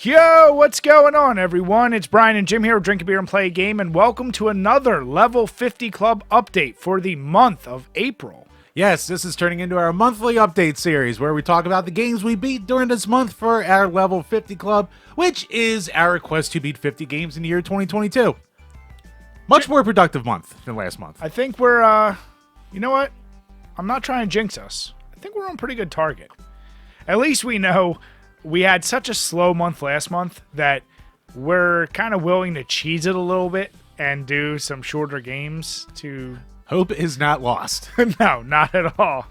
Yo, what's going on, everyone? It's Brian and Jim here with Drink a Beer and Play a Game, and welcome to another Level 50 Club update for the month of April. Yes, this is turning into our monthly update series where we talk about the games we beat during this month for our Level 50 Club, which is our quest to beat 50 games in the year 2022. Much more productive month than last month. I think we're, you know what? I'm not trying to jinx us. I think we're on pretty good target. At least we know we had such a slow month last month that we're kind of willing to cheese it a little bit and do some shorter games to... Hope is not lost. No, not at all.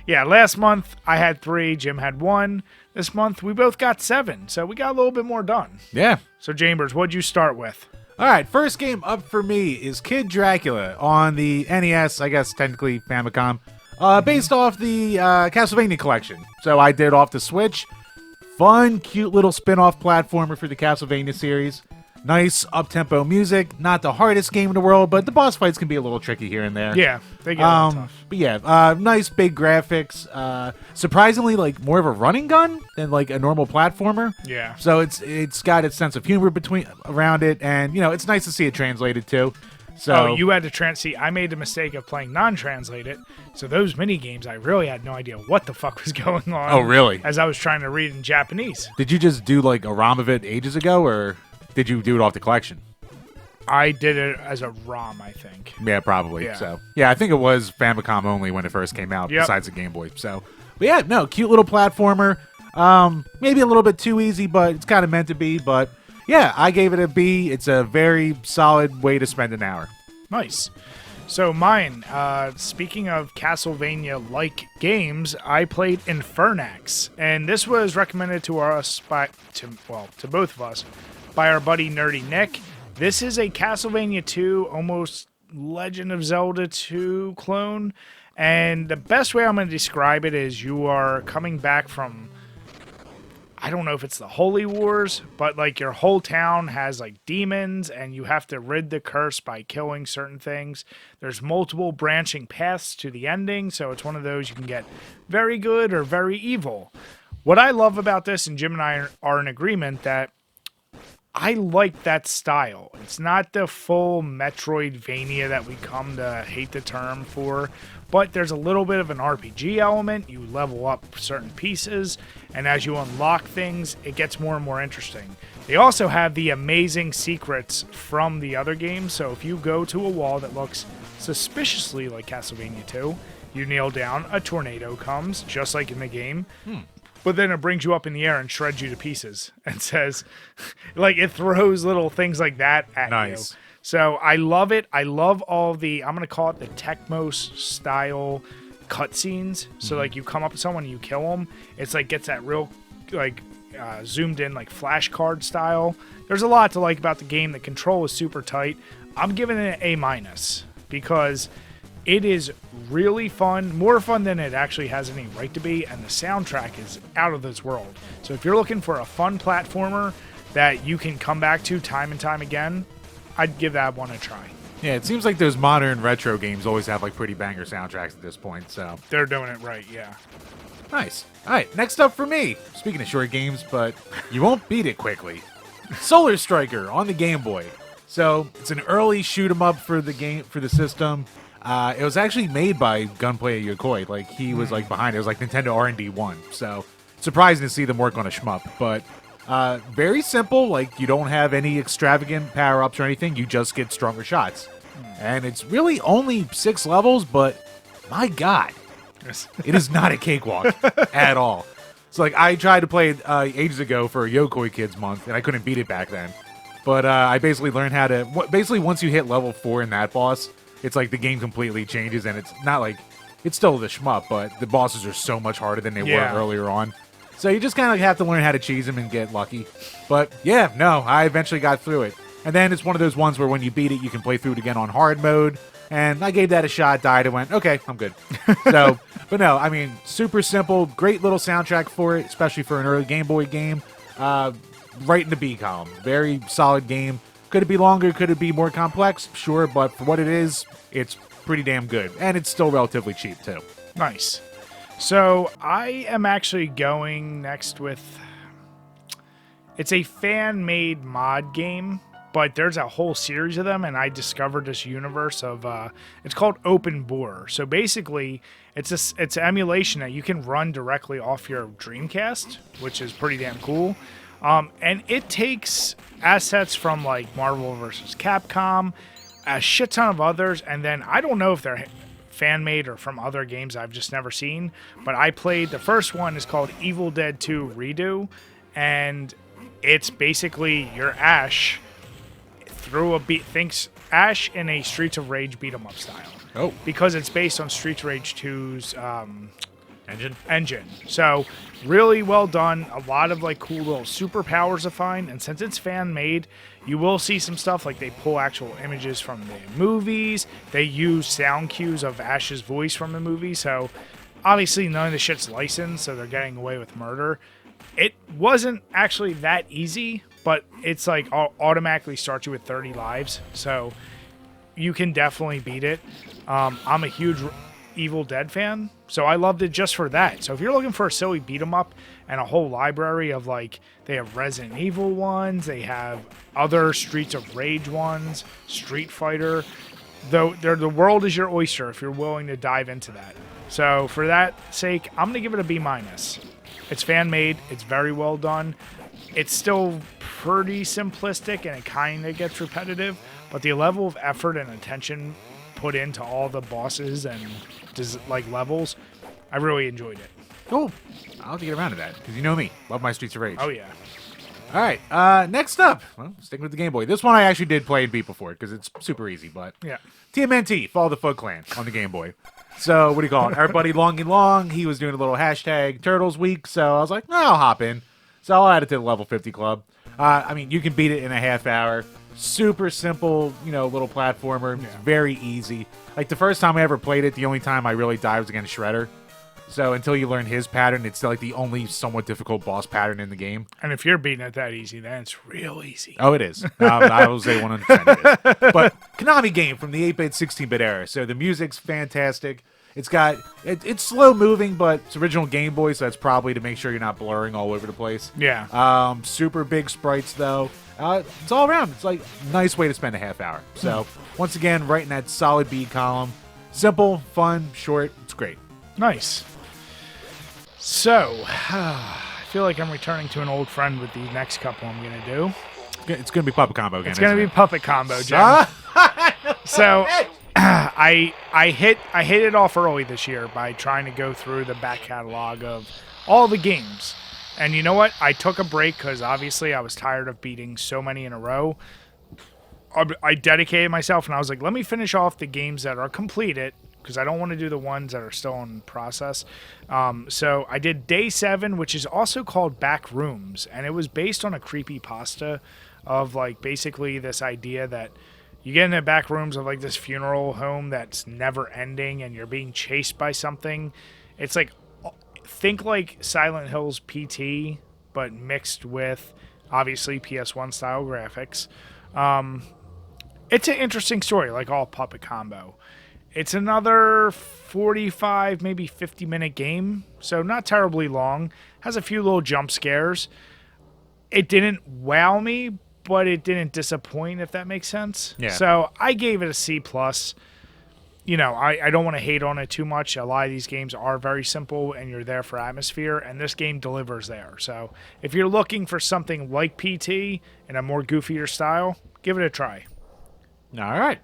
Yeah, last month I had 3, Jim had 1. This month we both got 7, so we got a little bit more done. Yeah. So, Chambers, what'd you start with? All right, first game up for me is Kid Dracula on the NES, I guess technically Famicom, based off the Castlevania collection. So I did off the Switch. Fun, cute little spin-off platformer for the Castlevania series. Nice up-tempo music. Not the hardest game in the world, but the boss fights can be a little tricky here and there. Yeah, they get tough. But yeah, nice big graphics. Surprisingly, like more of a running gun than like a normal platformer. Yeah. So it's got its sense of humor around it, and it's nice to see it translated too. So you had to see, I made the mistake of playing non-translated, so those mini games I really had no idea what the fuck was going on. Oh, really? As I was trying to read in Japanese. Did you just do like a ROM of it ages ago, or did you do it off the collection? I did it as a ROM, I think. Yeah, probably. Yeah. So yeah, I think it was Famicom only when it first came out, Yep. besides the Game Boy. So, but yeah, no, cute little platformer. Maybe a little bit too easy, but it's kind of meant to be. But yeah, I gave it a B. It's a very solid way to spend an hour. Nice. So mine, speaking of Castlevania-like games, I played Infernex, and this was recommended to us to both of us by our buddy Nerdy Nick. This is a Castlevania 2, almost Legend of Zelda 2 clone, and the best way I'm going to describe it is you are coming back from, I don't know if it's the Holy Wars, but like your whole town has like demons and you have to rid the curse by killing certain things. There's multiple branching paths to the ending, so it's one of those you can get very good or very evil. What I love about this, and Jim and I are in agreement, that I like that style. It's not the full Metroidvania that we come to hate the term for, but there's a little bit of an RPG element. You level up certain pieces, and as you unlock things, it gets more and more interesting. They also have the amazing secrets from the other games, so if you go to a wall that looks suspiciously like Castlevania 2, you kneel down, a tornado comes, just like in the game. But then it brings you up in the air and shreds you to pieces and says, like, it throws little things like that at you. So I love it. I love all the, I'm going to call it the Tecmos style cutscenes. So, like, you come up to someone and you kill them. It's like, gets that real, like, zoomed in, like, flashcard style. There's a lot to like about the game. The control is super tight. I'm giving it an A- because it is really fun, more fun than it actually has any right to be, and the soundtrack is out of this world. So if you're looking for a fun platformer that you can come back to time and time again, I'd give that one a try. Yeah, it seems like those modern retro games always have like pretty banger soundtracks at this point, so. They're doing it right, yeah. Nice. All right, next up for me. Speaking of short games, but you won't beat it quickly. Solar Striker on the Game Boy. So it's an early shoot 'em up for the system. It was actually made by Gunplay Yokoi. Like, he was like behind it. It was like Nintendo R&D 1. So surprising to see them work on a shmup. But very simple. Like, you don't have any extravagant power-ups or anything. You just get stronger shots. And it's really only 6 levels, but my God, it is not a cakewalk at all. So, like, I tried to play it ages ago for Yokoi Kids Month, and I couldn't beat it back then. But I basically learned how to... Basically, once you hit level 4 in that boss, it's like the game completely changes, and it's not like... It's still the shmup, but the bosses are so much harder than they were earlier on. So you just kind of have to learn how to cheese them and get lucky. But yeah, no, I eventually got through it. And then it's one of those ones where when you beat it, you can play through it again on hard mode. And I gave that a shot, died, and went, okay, I'm good. So, but no, I mean, super simple, great little soundtrack for it, especially for an early Game Boy game. Right in the B column. Very solid game. Could it be longer? Could it be more complex? Sure, but for what it is, it's pretty damn good. And it's still relatively cheap, too. Nice. So I am actually going next with... It's a fan-made mod game, but there's a whole series of them, and I discovered this universe of it's called Open Bore. So basically, it's emulation that you can run directly off your Dreamcast, which is pretty damn cool. And it takes assets from like Marvel vs. Capcom, a shit ton of others, and then I don't know if they're fan-made or from other games I've just never seen, but I played the first one is called Evil Dead 2 Redo, and it's basically your Ash thinks Ash in a Streets of Rage beat 'em up style. Oh. Because it's based on Streets of Rage 2's Engine. So really well done. A lot of like cool little superpowers to find, and since it's fan made, you will see some stuff like they pull actual images from the movies. They use sound cues of Ash's voice from the movie. So obviously none of the shit's licensed, so they're getting away with murder. It wasn't actually that easy, but it's like automatically starts you with 30 lives, so you can definitely beat it. I'm a huge Evil Dead fan, so I loved it just for that. So if you're looking for a silly beat 'em up and a whole library of like, they have Resident Evil ones, they have other Streets of Rage ones, Street Fighter, though the world is your oyster if you're willing to dive into that. So for that sake, I'm gonna give it a B-. It's fan made, it's very well done. It's still pretty simplistic and it kind of gets repetitive, but the level of effort and attention put into all the bosses and like levels, I really enjoyed it. Cool. I'll have to get around to that because you know me, love my Streets of Rage. Oh yeah. All right. Next up, well, sticking with the Game Boy. This one I actually did play and beat before because it's super easy. But Yeah. TMNT, Fall of the Foot Clan on the Game Boy. So what do you call it? Our buddy Longy Long, he was doing a little hashtag Turtles Week, so I was like, I'll hop in. So I'll add it to the level 50 club. I mean, you can beat it in a half hour. Super simple, little platformer. Yeah. It's very easy. Like the first time I ever played it, the only time I really died was against Shredder. So until you learn his pattern, it's still like the only somewhat difficult boss pattern in the game. And if you're beating it that easy, then it's real easy. Oh, it is. I will say 100% it is. But Konami game from the 8-bit, 16-bit era. So the music's fantastic. It's got it's slow moving, but it's original Game Boy, so that's probably to make sure you're not blurring all over the place. Yeah. Super big sprites though. It's all around. It's like a nice way to spend a half hour. So once again, right in that solid B column. Simple, fun, short. It's great. Nice. So, I feel like I'm returning to an old friend with the next couple I'm going to do. It's going to be Puppet Combo again. It's going to be Puppet Combo, Jim. So, I hit it off early this year by trying to go through the back catalog of all the games. And you know what? I took a break because obviously I was tired of beating so many in a row. I dedicated myself and I was like, let me finish off the games that are completed because I don't want to do the ones that are still in process. So I did Day 7, which is also called Back Rooms, and it was based on a creepypasta of like basically this idea that you get in the back rooms of like this funeral home that's never ending and you're being chased by something. It's like, think like Silent Hill's PT, but mixed with obviously PS1 style graphics. It's an interesting story, like all Puppet Combo. It's another 45, maybe 50-minute game, so not terribly long. Has a few little jump scares. It didn't wow me, but it didn't disappoint, if that makes sense. Yeah. So I gave it a C+. I don't want to hate on it too much. A lot of these games are very simple, and you're there for atmosphere, and this game delivers there. So if you're looking for something like PT in a more goofier style, give it a try. All right.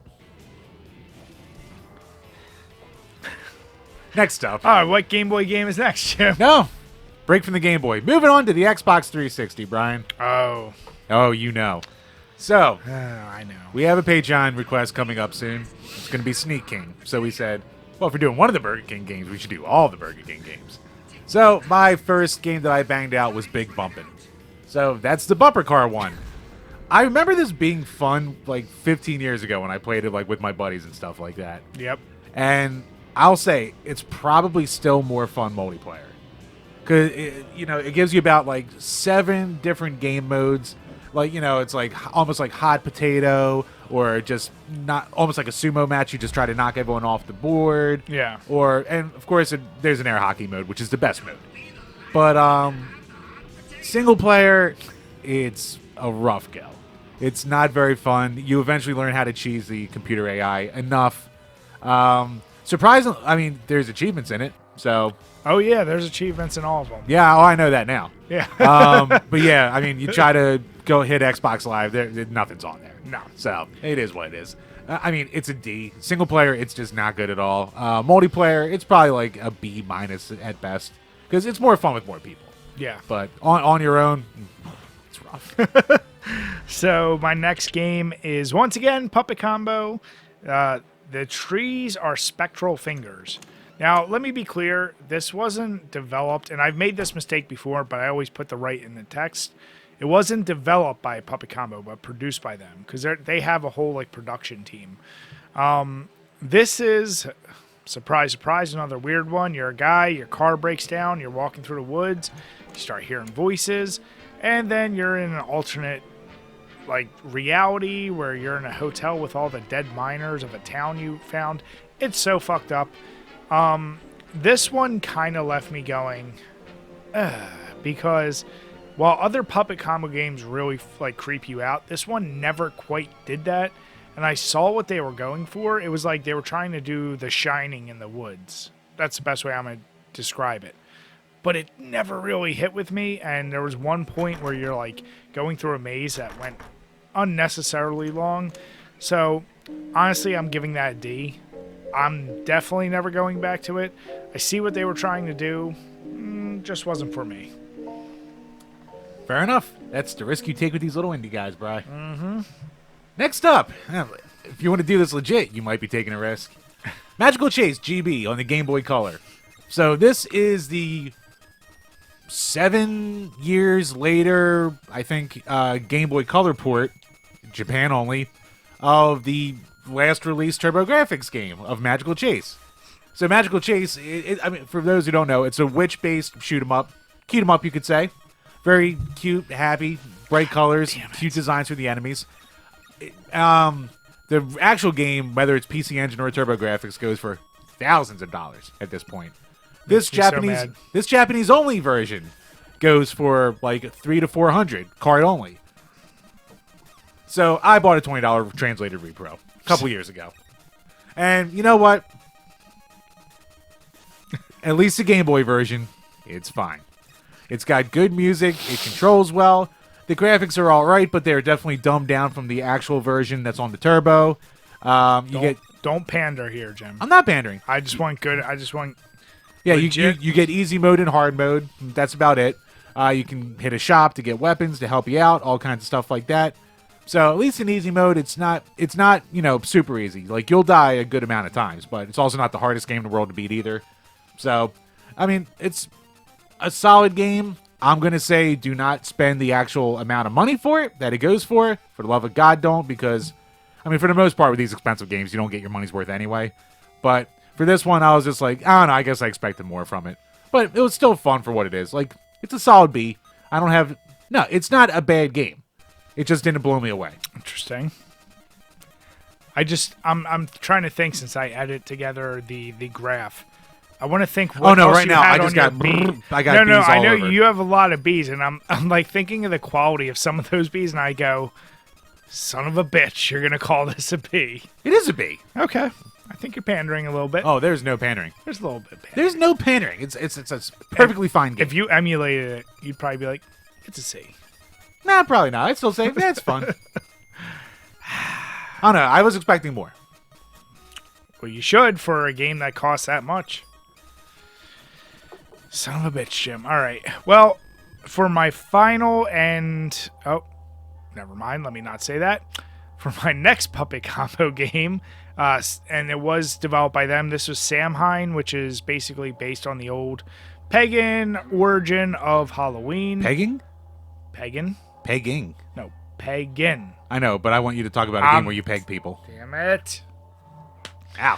Next up. Oh, what Game Boy game is next, Jim? No. Break from the Game Boy. Moving on to the Xbox 360, Brian. Oh. Oh, you know. So, I know. we have a Patreon request coming up soon. It's going to be Sneak King. So we said, well, if we're doing one of the Burger King games, we should do all the Burger King games. So my first game that I banged out was Big Bumpin'. So that's the bumper car one. I remember this being fun like 15 years ago when I played it like with my buddies and stuff like that. Yep. And I'll say it's probably still more fun multiplayer. Because, it gives you about like 7 different game modes. Like, it's like almost like hot potato or just not almost like a sumo match. You just try to knock everyone off the board. Yeah. And of course, there's an air hockey mode, which is the best mode. But single player, it's a rough go. It's not very fun. You eventually learn how to cheese the computer AI enough. Surprisingly, I mean, there's achievements in it, so... Oh, yeah, there's achievements in all of them. Yeah, I know that now. Yeah. But yeah, I mean, you try to go hit Xbox Live, nothing's on there. No. So, it is what it is. I mean, it's a D. Single player, it's just not good at all. Multiplayer, it's probably like a B- at best, because it's more fun with more people. Yeah. But on your own, it's rough. So my next game is, once again, Puppet Combo. The trees are spectral fingers. Now, let me be clear. This wasn't developed, and I've made this mistake before, but I always put the right in the text. It wasn't developed by Puppet Combo, but produced by them, because they have a whole like production team. This is, surprise, surprise, another weird one. You're a guy, your car breaks down, you're walking through the woods, you start hearing voices, and then you're in an alternate like reality where you're in a hotel with all the dead miners of a town you found. It's so fucked up. This one kind of left me going, because while other Puppet Combo games really like creep you out, this one never quite did that. And I saw what they were going for. It was like they were trying to do The Shining in the woods. That's the best way I'm going to describe it. But it never really hit with me. And there was one point where you're like going through a maze that went unnecessarily long. So honestly, I'm giving that a D. I'm definitely never going back to it. I see what they were trying to do. Just wasn't for me. Fair enough. That's the risk you take with these little indie guys, Bri. Mm-hmm. Next up, if you want to do this legit, you might be taking a risk. Magical Chase GB on the Game Boy Color. So this is the 7 years later, I think, Game Boy Color port, Japan only, of the last released TurboGrafx game of Magical Chase. So Magical Chase, I mean, for those who don't know, it's a witch-based shoot-'em-up, cute-'em-up, you could say. Very cute, happy, bright colors, cute designs for the enemies. The actual game, whether it's PC Engine or TurboGrafx, goes for thousands of dollars at this point. This Japanese only version goes for like $300 to $400 card only. So I bought a $20 translated repro a couple years ago, and you know what? At least the Game Boy version, it's fine. It's got good music. It controls well. The graphics are all right, but they're definitely dumbed down from the actual version that's on the Turbo. Don't pander here, Jim. I'm not pandering. I just want good. I just want. Yeah, you get easy mode and hard mode. That's about it. You can hit a shop to get weapons to help you out, all kinds of stuff like that. So at least in easy mode, it's not super easy. Like, you'll die a good amount of times, but it's also not the hardest game in the world to beat either. So, I mean, it's a solid game. I'm going to say do not spend the actual amount of money for it that it goes for. For the love of God, don't, because, I mean, for the most part with these expensive games, you don't get your money's worth anyway. But for this one, I was just like, I don't know, I guess I expected more from it. But it was still fun for what it is. Like, it's a solid B. No, it's not a bad game. It just didn't blow me away. Interesting. I'm trying to think since I edit together the graph. I want to think. What else right you now had I just on got your B. I got no. B's I all know over. you have a lot of B's, and I'm like thinking of the quality of some of those B's, and I go, son of a bitch, you're gonna call this a B. It is a B. Okay, I think you're pandering a little bit. Oh, there's no pandering. There's a little bit. Pandering. There's no pandering. It's a perfectly fine game. If you emulated it, you'd probably be like, it's a C. Nah, probably not. I'd still say that's fun. I don't know. I was expecting more. Well, you should for a game that costs that much. Son of a bitch, Jim. All right. Well, for my final and... Oh, never mind. Let me not say that. For my next Puppet Combo game, and it was developed by them, this was Samhain, which is basically based on the old pagan origin of Halloween. Pegging? Pagan? Pegging. No, pagan. I know, but I want you to talk about a game where you peg people. Damn it. Ow.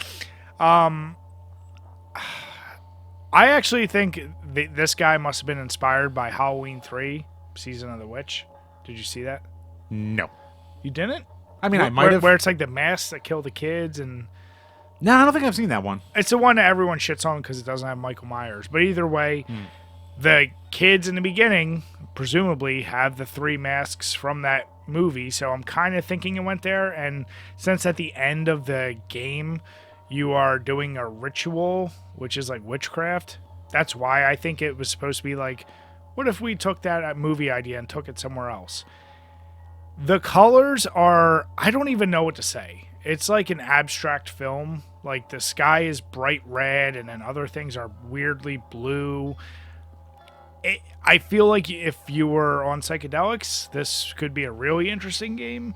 I actually think this guy must have been inspired by Halloween 3, Season of the Witch. Did you see that? No. You didn't? I mean, I might have. Where it's like the masks that kill the kids, and No, I don't think I've seen that one. it's the one that everyone shits on because it doesn't have Michael Myers. But either way, the kids in the beginning presumably have the 3 masks from that movie. So I'm kind of thinking it went there. And since at the end of the game, you are doing a ritual, which is like witchcraft, that's why I think it was supposed to be like, what if we took that movie idea and took it somewhere else? The colors are, I don't even know what to say. It's like an abstract film. Like the sky is bright red and then other things are weirdly blue. I feel like if you were on psychedelics, this could be a really interesting game.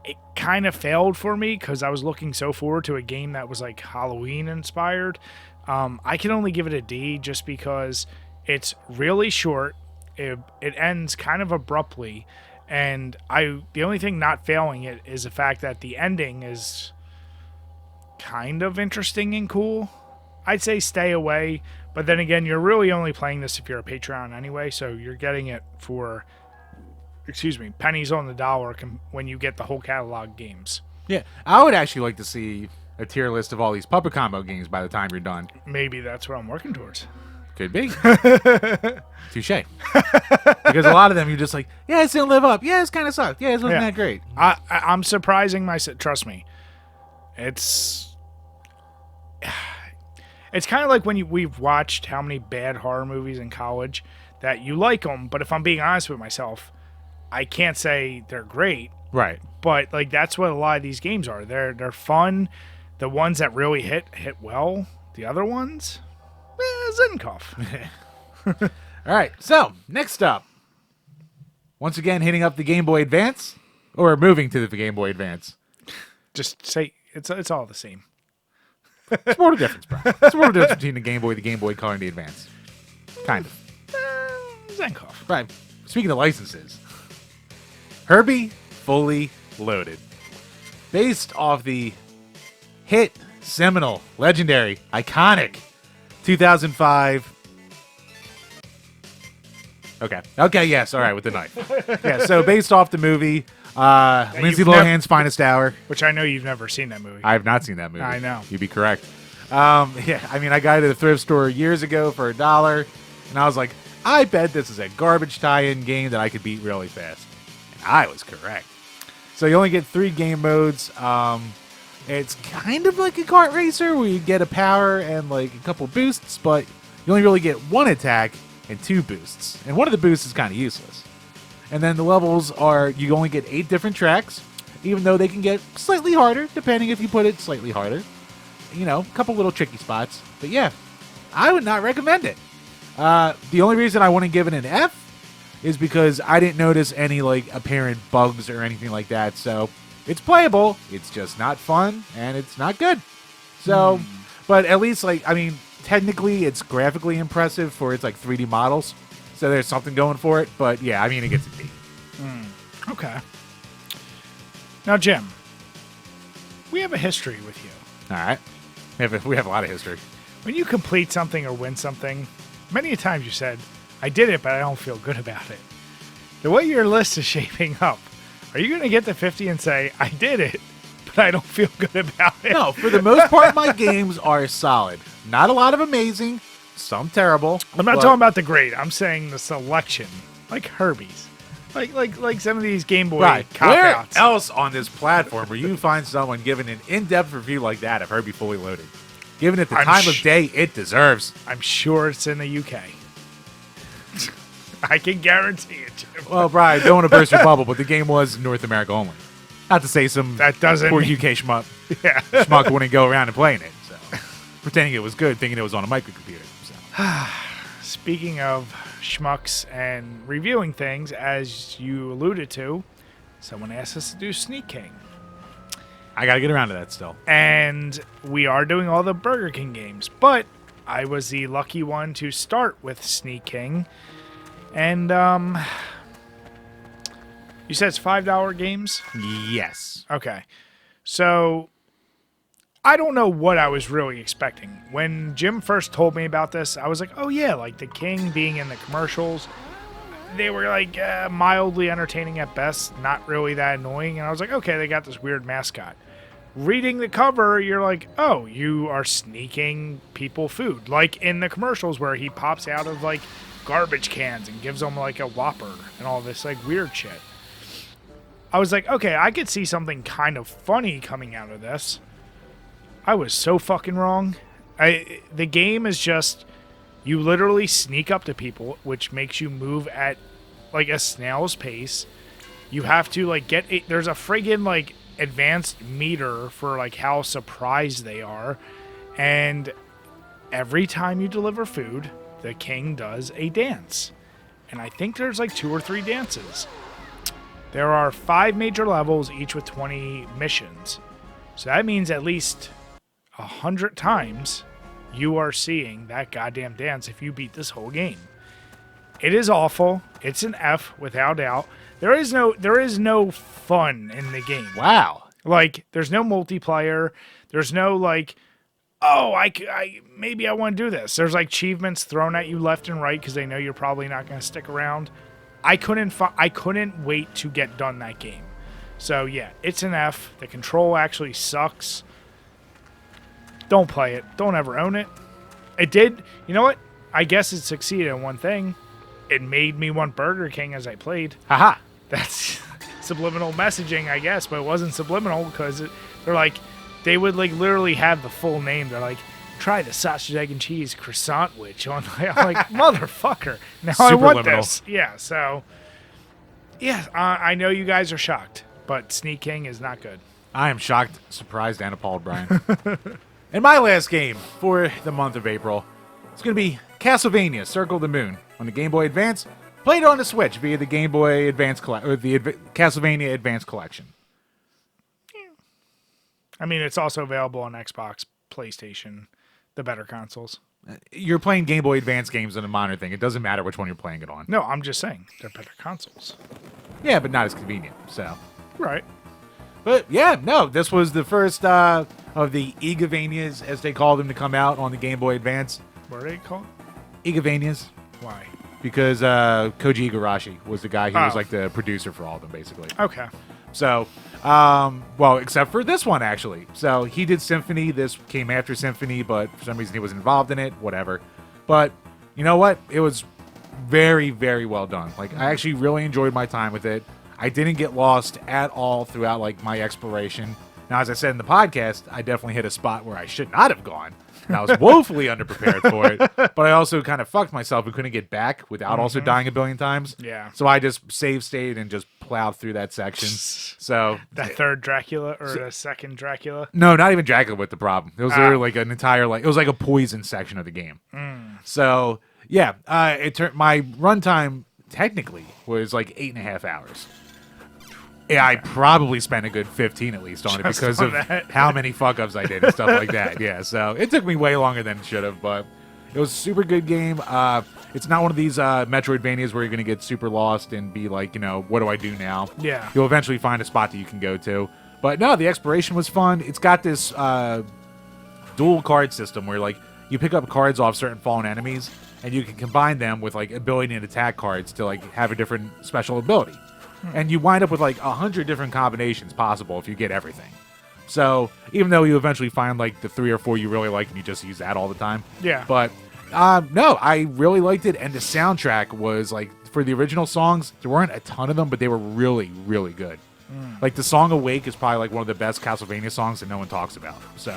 It kind of failed for me because I was looking so forward to a game that was like Halloween inspired. I can only give it a D just because it's really short. It ends kind of abruptly. And the only thing not failing it is the fact that the ending is kind of interesting and cool. I'd say stay away. But then again, you're really only playing this if you're a Patreon anyway. So you're getting it for, pennies on the dollar when you get the whole catalog games. Yeah, I would actually like to see a tier list of all these puppet combo games by the time you're done. Maybe that's what I'm working towards. Could be. Touche. Because a lot of them, you're just like, yeah, it didn't live up. Yeah, it's kind of sucked. Yeah, it wasn't that great. I'm surprising myself. Trust me. It's kind of like when we've watched how many bad horror movies in college that you like them, but if I'm being honest with myself, I can't say they're great. Right. But like that's what a lot of these games are. They're fun. The ones that really hit well. The other ones, Zenkoff. All right. So next up, once again hitting up the Game Boy Advance, or moving to the Game Boy Advance. Just say it's all the same. It's more the difference, bro. It's more the difference between the Game Boy Color, and the Advance. Kind of. Zenkoff. Right. Speaking of licenses, Herbie Fully Loaded, based off the hit, seminal, legendary, iconic 2005. Okay, yes, all right, with the knife. Yeah, so based off the movie, Lindsay Lohan's Finest Hour. Which I know you've never seen that movie. I have not seen that movie. I know. You'd be correct. Yeah, I mean, I got it at a thrift store years ago for $1, and I was like, I bet this is a garbage tie-in game that I could beat really fast. And I was correct. So you only get 3 game modes. It's kind of like a kart racer where you get a power and like a couple boosts, but you only really get 1 attack and 2 boosts. And one of the boosts is kind of useless. And then the levels are, you only get 8 different tracks, even though they can get slightly harder, depending if you put it slightly harder. You know, a couple little tricky spots. But yeah, I would not recommend it. The only reason I want to give it an F is because I didn't notice any like apparent bugs or anything like that. So it's playable, it's just not fun, and it's not good. So, but at least like, I mean, technically it's graphically impressive for its like 3D models. So there's something going for it. But yeah, I mean, it gets a D. Okay. Now, Jim, we have a history with you. All right. We have a lot of history. When you complete something or win something, many times you said, I did it, but I don't feel good about it. The way your list is shaping up, are you going to get to 50 and say, I did it, but I don't feel good about it? No, for the most part, my games are solid. Not a lot of amazing, some terrible. I'm not talking about the grade. I'm saying the selection, like Herbie's. Like some of these Game Boy cop-outs. Where else on this platform where you find someone giving an in-depth review like that of Herbie Fully Loaded? Given it the time of day it deserves. I'm sure it's in the UK. I can guarantee it, Jim. Well, Brian, don't want to burst your bubble, but the game was North America only. Not to say some that doesn't poor UK schmuck wouldn't go around and playing it. So pretending it was good, thinking it was on a microcomputer. So. Speaking of schmucks and reviewing things, as you alluded to, someone asked us to do Sneak King. I got to get around to that still. And we are doing all the Burger King games, but I was the lucky one to start with Sneak King. And you said it's $5 games? Yes. Okay. So I don't know what I was really expecting. When Jim first told me about this, I was like, oh yeah, like the King being in the commercials. They were like mildly entertaining at best, not really that annoying. And I was like, okay, they got this weird mascot. Reading the cover, you're like, oh, you are sneaking people food. Like in the commercials where he pops out of like garbage cans and gives them like a Whopper and all this like weird shit. I was like, okay, I could see something kind of funny coming out of this. I was so fucking wrong. The game is just, you literally sneak up to people, which makes you move at like a snail's pace. You have to like there's a friggin' like advanced meter for like how surprised they are. And every time you deliver food, the king does a dance. And I think there's like 2 or 3 dances. There are 5 major levels, each with 20 missions. So that means at least 100 times you are seeing that goddamn dance if you beat this whole game. It is awful. It's an F without doubt. There is no fun in the game. Wow. Like, there's no multiplayer. There's no like, oh, maybe I want to do this. There's like achievements thrown at you left and right because they know you're probably not going to stick around. I couldn't wait to get done that game. So yeah, it's an F. The control actually sucks. Don't play it. Don't ever own it. It did. You know what? I guess it succeeded in one thing. It made me want Burger King as I played. Haha. That's subliminal messaging, I guess, but it wasn't subliminal because they're like, they would like literally have the full name. They're like, try the sausage, egg, and cheese croissant witch. I'm like, motherfucker. Now I want this. Yeah, so, yeah, I know you guys are shocked, but Sneak King is not good. I am shocked, surprised, and appalled, Brian. And my last game for the month of April, it's going to be Castlevania Circle of the Moon on the Game Boy Advance. Played on the Switch via the Game Boy Advance or the Castlevania Advance Collection. I mean, it's also available on Xbox, PlayStation, the better consoles. You're playing Game Boy Advance games on a minor thing. It doesn't matter which one you're playing it on. No, I'm just saying they're better consoles. Yeah, but not as convenient. So, right. But yeah, no, this was the first of the Igavanias, as they call them, to come out on the Game Boy Advance. What are they called? Igavanias. Why? Because Koji Igarashi was the guy who was like the producer for all of them, basically. Okay. So, well, except for this one, actually. So he did Symphony. This came after Symphony, but for some reason he was involved in it. Whatever. But you know what? It was very, very well done. Like, I actually really enjoyed my time with it. I didn't get lost at all throughout, like, my exploration. Now, as I said in the podcast, I definitely hit a spot where I should not have gone. And I was woefully underprepared for it. But I also kind of fucked myself and couldn't get back without also dying a billion times. Yeah. So I just stayed, and just plowed through that section. So that third Dracula or the second Dracula? No, not even Dracula with the problem. It was literally like an entire, like, it was like a poison section of the game. So yeah, my runtime technically was like 8.5 hours. Yeah, I probably spent a good 15 at least on it because of how many fuck-ups I did and stuff like that. Yeah, so it took me way longer than it should have, but it was a super good game. It's not one of these Metroidvanias where you're going to get super lost and be like, you know, what do I do now? Yeah. You'll eventually find a spot that you can go to. But no, the exploration was fun. It's got this dual card system where, like, you pick up cards off certain fallen enemies, and you can combine them with, like, ability and attack cards to, like, have a different special ability. And you wind up with like 100 different combinations possible if you get everything. So even though you eventually find like the 3 or 4 you really like and you just use that all the time. Yeah. But no, I really liked it. And the soundtrack was like, for the original songs, there weren't a ton of them, but they were really, really good. Like the song Awake is probably like one of the best Castlevania songs that no one talks about. So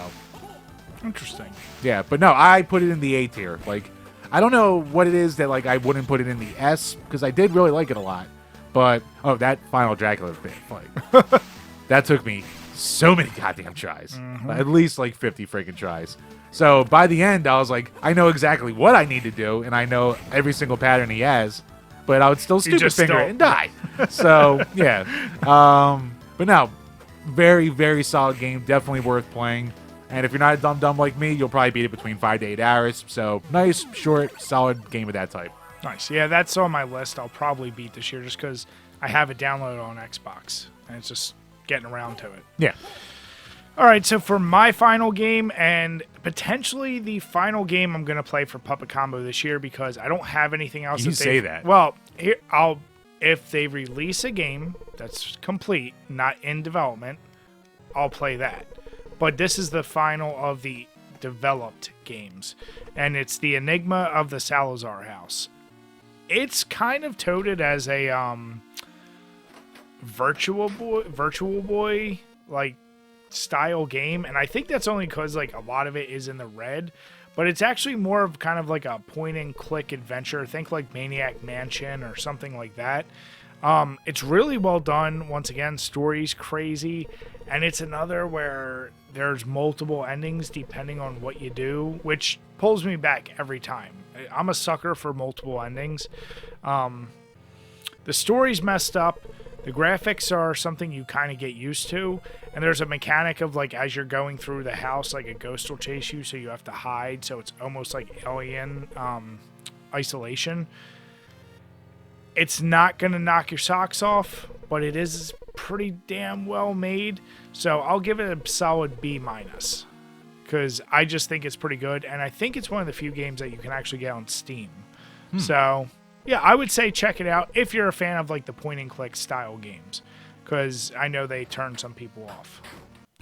interesting. Yeah, but no, I put it in the A tier. Like, I don't know what it is that like I wouldn't put it in the S, because I did really like it a lot. But, that final Dracula bit, like, that took me so many goddamn tries. At least, like, 50 freaking tries. So, by the end, I was like, I know exactly what I need to do, and I know every single pattern he has, but I would still stupid finger it and die. So, yeah. But no, very, very solid game. Definitely worth playing. And if you're not a dumb like me, you'll probably beat it between 5 to 8 hours. So, nice, short, solid game of that type. Nice. Yeah, that's on my list. I'll probably beat this year just because I have it downloaded on Xbox, and it's just getting around to it. Yeah. All right, so for my final game, and potentially the final game I'm going to play for Puppet Combo this year, because I don't have anything else. You say that. Well, here if they release a game that's complete, not in development, I'll play that. But this is the final of the developed games, and it's the Enigma of the Salazar house. it's kind of touted as a virtual boy like style game, and I think that's only because like a lot of it is in the red, but it's actually more of kind of like a point and click adventure. Think like Maniac Mansion or something like that. It's really well done. Once again, story's crazy, and it's another where there's multiple endings depending on what you do, which pulls me back every time. I'm a sucker for multiple endings. The story's messed up. The graphics are something you kind of get used to, and there's a mechanic of like as you're going through the house, like a ghost will chase you, so you have to hide. So it's almost like Alien Isolation. It's not going to knock your socks off, but it is pretty damn well made. So I'll give it a solid B-, because I just think it's pretty good, and I think it's one of the few games that you can actually get on Steam. So yeah, I would say check it out if you're a fan of like the point and click style games, because I know they turn some people off.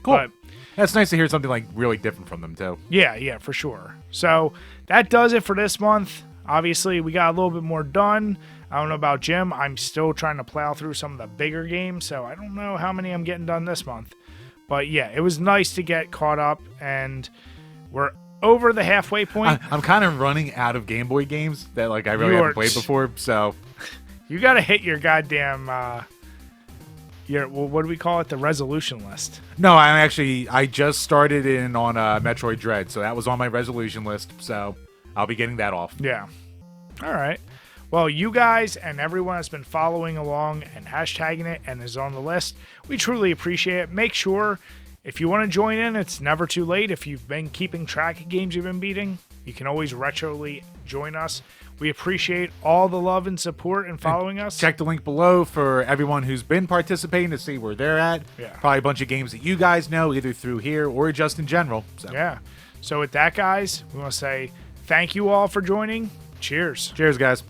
Cool. But That's nice to hear something like really different from them too. yeah, for sure. So that does it for this month. Obviously, we got a little bit more done. I don't know about Jim. I'm still trying to plow through some of the bigger games, so I don't know how many I'm getting done this month. But yeah, it was nice to get caught up, and we're over the halfway point. I'm kind of running out of Game Boy games that like I really haven't played before, so you got to hit your goddamn what do we call it? The resolution list. No, I just started in on Metroid Dread, so that was on my resolution list, so I'll be getting that off. Yeah. All right. Well, you guys and everyone that's been following along and hashtagging it and is on the list, we truly appreciate it. Make sure, if you want to join in, it's never too late. If you've been keeping track of games you've been beating, you can always retroly join us. We appreciate all the love and support and following us. Check the link below for everyone who's been participating to see where they're at. Yeah. Probably a bunch of games that you guys know, either through here or just in general. So. Yeah. So with that, guys, we want to say thank you all for joining. Cheers. Cheers, guys.